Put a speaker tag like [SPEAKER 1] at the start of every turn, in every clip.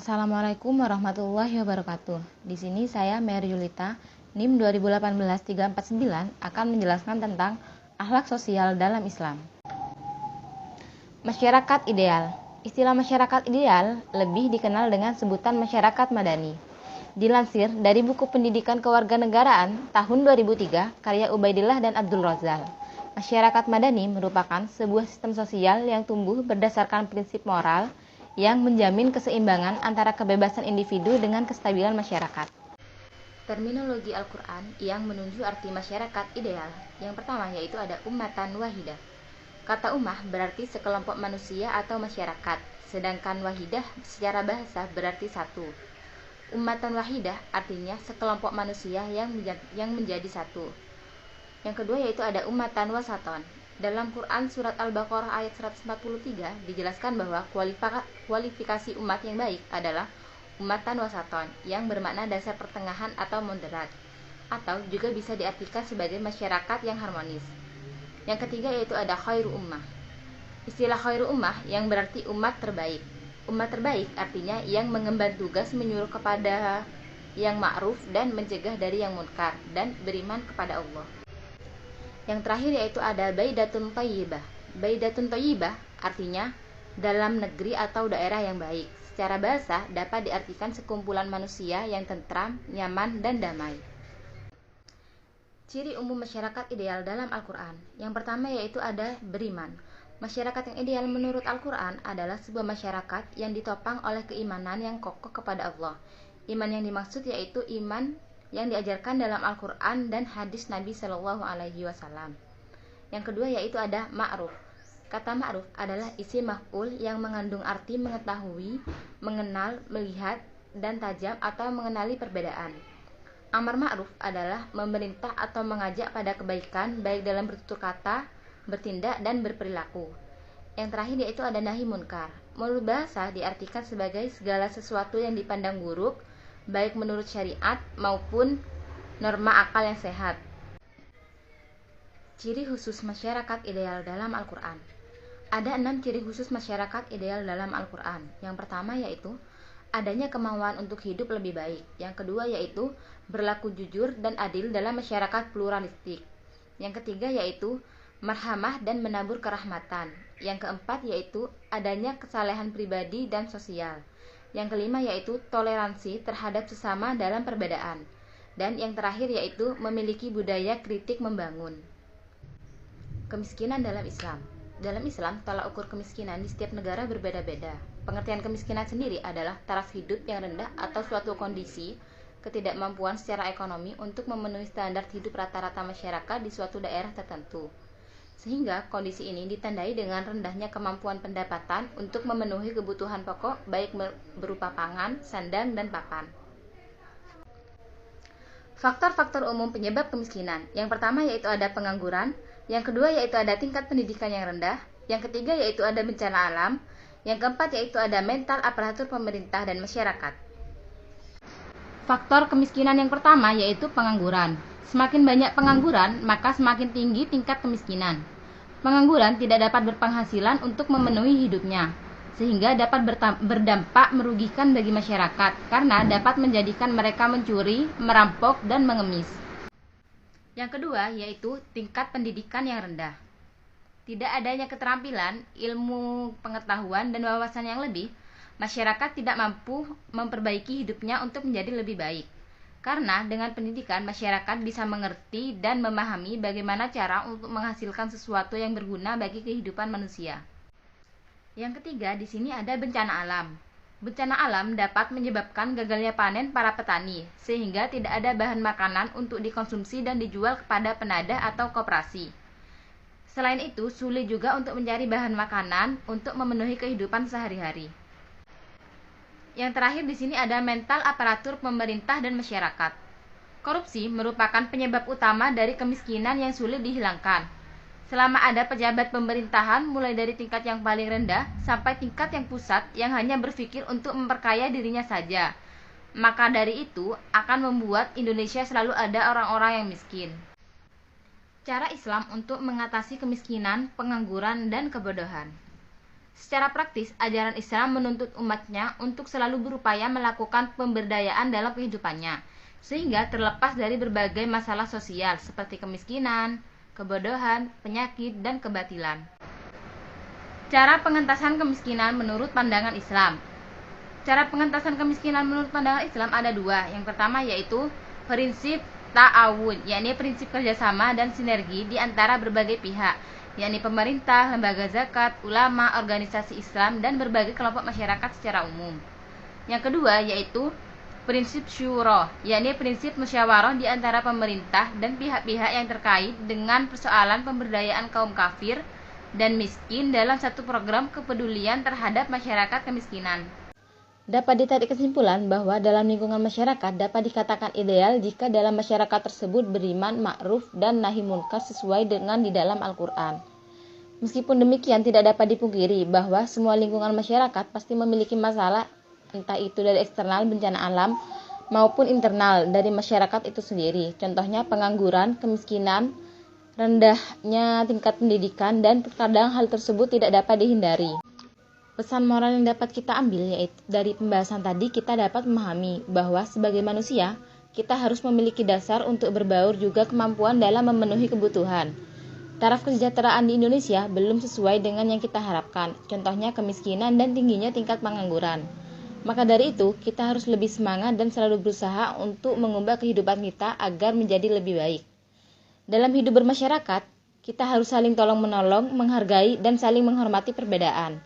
[SPEAKER 1] Assalamualaikum warahmatullahi wabarakatuh. Di sini saya Mary Yulita, NIM 2018-349 akan menjelaskan tentang akhlak sosial dalam Islam. Masyarakat ideal. Istilah masyarakat ideal lebih dikenal dengan sebutan masyarakat madani. Dilansir dari buku Pendidikan Kewarganegaraan tahun 2003 karya Ubaidillah dan Abdul Razak. Masyarakat madani merupakan sebuah sistem sosial yang tumbuh berdasarkan prinsip moral yang menjamin keseimbangan antara kebebasan individu dengan kestabilan masyarakat. Terminologi Al-Quran yang menunjuk arti masyarakat ideal. Yang pertama yaitu ada ummatan wahidah. Kata ummah berarti sekelompok manusia atau masyarakat, sedangkan wahidah secara bahasa berarti satu. Ummatan wahidah artinya sekelompok manusia yang menjadi satu. Yang kedua yaitu ada ummatan wasaton. Dalam Quran Surat Al-Baqarah ayat 143 dijelaskan bahwa kualifikasi umat yang baik adalah ummatan wasaton yang bermakna dasar pertengahan atau moderat, atau juga bisa diartikan sebagai masyarakat yang harmonis. Yang ketiga yaitu ada khairu ummah. Istilah khairu ummah yang berarti umat terbaik. Umat terbaik artinya yang mengemban tugas menyuruh kepada yang ma'ruf dan mencegah dari yang munkar dan beriman kepada Allah. Yang terakhir yaitu ada baidatun thayyibah. Baidatun thayyibah artinya dalam negeri atau daerah yang baik. Secara bahasa dapat diartikan sekumpulan manusia yang tentram, nyaman, dan damai. Ciri umum masyarakat ideal dalam Al-Quran. Yang pertama yaitu ada beriman. Masyarakat yang ideal menurut Al-Quran adalah sebuah masyarakat yang ditopang oleh keimanan yang kokoh kepada Allah. Iman yang dimaksud yaitu iman yang diajarkan dalam Al-Quran dan hadis Nabi Shallallahu Alaihi Wasallam. Yang kedua yaitu ada ma'ruf. Kata ma'ruf adalah isim maf'ul yang mengandung arti mengetahui, mengenal, melihat, dan tajam atau mengenali perbedaan. Amar ma'ruf adalah memerintah atau mengajak pada kebaikan baik dalam bertutur kata, bertindak, dan berperilaku. Yang terakhir yaitu ada nahi munkar. Menurut bahasa diartikan sebagai segala sesuatu yang dipandang buruk, baik menurut syariat maupun norma akal yang sehat. Ciri khusus masyarakat ideal dalam Al-Quran. Ada 6 ciri khusus masyarakat ideal dalam Al-Quran. Yang pertama yaitu adanya kemauan untuk hidup lebih baik. Yang kedua yaitu berlaku jujur dan adil dalam masyarakat pluralistik. Yang ketiga yaitu marhamah dan menabur kerahmatan. Yang keempat yaitu adanya kesalehan pribadi dan sosial. Yang kelima yaitu toleransi terhadap sesama dalam perbedaan. Dan yang terakhir yaitu memiliki budaya kritik membangun. Kemiskinan dalam Islam. Dalam Islam, tolak ukur kemiskinan di setiap negara berbeda-beda. Pengertian kemiskinan sendiri adalah taraf hidup yang rendah atau suatu kondisi ketidakmampuan secara ekonomi untuk memenuhi standar hidup rata-rata masyarakat di suatu daerah tertentu. Sehingga kondisi ini ditandai dengan rendahnya kemampuan pendapatan untuk memenuhi kebutuhan pokok baik berupa pangan, sandang, dan papan. Faktor-faktor umum penyebab kemiskinan. Yang pertama yaitu ada pengangguran, yang kedua yaitu ada tingkat pendidikan yang rendah, yang ketiga yaitu ada bencana alam, yang keempat yaitu ada mental aparatur pemerintah dan masyarakat. Faktor kemiskinan yang pertama yaitu pengangguran. Semakin banyak pengangguran, maka semakin tinggi tingkat kemiskinan. Pengangguran tidak dapat berpenghasilan untuk memenuhi hidupnya, sehingga dapat berdampak merugikan bagi masyarakat karena dapat menjadikan mereka mencuri, merampok, dan mengemis. Yang kedua yaitu tingkat pendidikan yang rendah. Tidak adanya keterampilan, ilmu pengetahuan, dan wawasan yang lebih, masyarakat tidak mampu memperbaiki hidupnya untuk menjadi lebih baik. Karena dengan pendidikan, masyarakat bisa mengerti dan memahami bagaimana cara untuk menghasilkan sesuatu yang berguna bagi kehidupan manusia. Yang ketiga, di sini ada bencana alam. Bencana alam dapat menyebabkan gagalnya panen para petani, sehingga tidak ada bahan makanan untuk dikonsumsi dan dijual kepada penadah atau koperasi. Selain itu, sulit juga untuk mencari bahan makanan untuk memenuhi kehidupan sehari-hari. Yang terakhir di sini ada mental aparatur pemerintah dan masyarakat. Korupsi merupakan penyebab utama dari kemiskinan yang sulit dihilangkan. Selama ada pejabat pemerintahan mulai dari tingkat yang paling rendah sampai tingkat yang pusat yang hanya berpikir untuk memperkaya dirinya saja, maka dari itu akan membuat Indonesia selalu ada orang-orang yang miskin. Cara Islam untuk mengatasi kemiskinan, pengangguran, dan kebodohan. Secara praktis, ajaran Islam menuntut umatnya untuk selalu berupaya melakukan pemberdayaan dalam kehidupannya, sehingga terlepas dari berbagai masalah sosial seperti kemiskinan, kebodohan, penyakit, dan kebatilan. Cara pengentasan kemiskinan menurut pandangan Islam. Cara pengentasan kemiskinan menurut pandangan Islam ada dua. Yang pertama yaitu prinsip ta'awun, yakni prinsip kerjasama dan sinergi di antara berbagai pihak, yakni pemerintah, lembaga zakat, ulama, organisasi Islam, dan berbagai kelompok masyarakat secara umum. Yang kedua yaitu prinsip syuro, yakni prinsip musyawarah di antara pemerintah dan pihak-pihak yang terkait dengan persoalan pemberdayaan kaum kafir dan miskin dalam satu program kepedulian terhadap masyarakat kemiskinan. Dapat ditarik kesimpulan bahwa dalam lingkungan masyarakat dapat dikatakan ideal jika dalam masyarakat tersebut beriman, ma'ruf, dan nahi munkar sesuai dengan di dalam Al-Quran. Meskipun demikian, tidak dapat dipungkiri bahwa semua lingkungan masyarakat pasti memiliki masalah, entah itu dari eksternal bencana alam maupun internal dari masyarakat itu sendiri. Contohnya pengangguran, kemiskinan, rendahnya tingkat pendidikan, dan terkadang hal tersebut tidak dapat dihindari. Pesan moral yang dapat kita ambil yaitu dari pembahasan tadi kita dapat memahami bahwa sebagai manusia kita harus memiliki dasar untuk berbaur juga kemampuan dalam memenuhi kebutuhan. Taraf kesejahteraan di Indonesia belum sesuai dengan yang kita harapkan, contohnya kemiskinan dan tingginya tingkat pengangguran. Maka dari itu kita harus lebih semangat dan selalu berusaha untuk mengubah kehidupan kita agar menjadi lebih baik. Dalam hidup bermasyarakat, kita harus saling tolong-menolong, menghargai, dan saling menghormati perbedaan.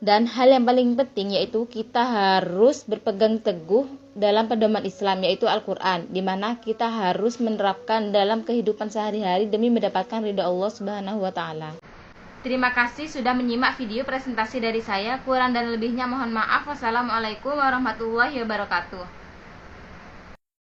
[SPEAKER 1] Dan hal yang paling penting yaitu kita harus berpegang teguh dalam pedoman Islam yaitu Al-Quran, di mana kita harus menerapkan dalam kehidupan sehari-hari demi mendapatkan ridha Allah Subhanahu wa Ta'ala. Terima kasih sudah menyimak video presentasi dari saya. Kurang dan lebihnya mohon maaf. Wassalamualaikum warahmatullahi wabarakatuh.